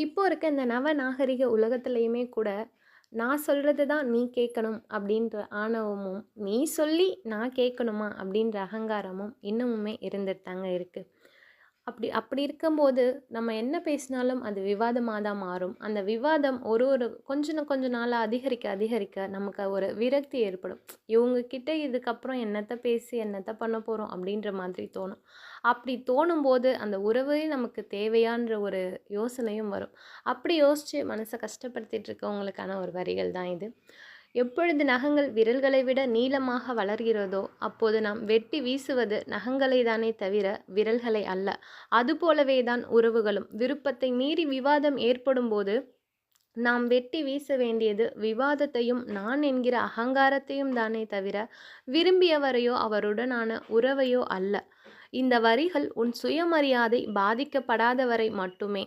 இப்போ இருக்க இந்த நவநாகரிக உலகத்திலயுமே கூட, நான் சொல்றது தான் நீ கேட்கணும் அப்படின்ற ஆணவமும், நீ சொல்லி நான் கேட்கணுமா அப்படின்ற அகங்காரமும் இன்னமுமே இருந்துட்டு தாங்க இருக்கு. அப்படி அப்படி இருக்கும்போது, நம்ம என்ன பேசினாலும் அது விவாதமா தான் மாறும். அந்த விவாதம் ஒரு ஒரு கொஞ்ச நாளா அதிகரிக்க அதிகரிக்க நமக்கு ஒரு விரக்தி ஏற்படும். இவங்க கிட்ட இதுக்கப்புறம் என்னத்த பேசி என்னத்த பண்ண போறோம் அப்படின்ற மாதிரி தோணும். அப்படி தோணும்போது அந்த உறவே நமக்கு தேவையான்ற ஒரு யோசனையும் வரும். அப்படி யோசிச்சு மனச கஷ்டப்படுத்திட்டு இருக்கவங்களுக்கான ஒரு வரிகள் தான் இது. எப்பொழுது நகங்கள் விரல்களை விட நீளமாக வளர்கிறதோ, அப்போது நாம் வெட்டி வீசுவது நகங்களை தானே தவிர விரல்களை அல்ல. அதுபோலவே தான் உறவுகளும். விருப்பத்தை மீறி விவாதம் ஏற்படும்போது, நாம் வெட்டி வீச வேண்டியது விவாதத்தையும், நான் என்கிற அகங்காரத்தையும் தானே தவிர, விரும்பியவரையோ அவருடனான உறவையோ அல்ல. இந்த வரிகள் உன் சுயமரியாதை பாதிக்கப்படாத வரை மட்டுமே.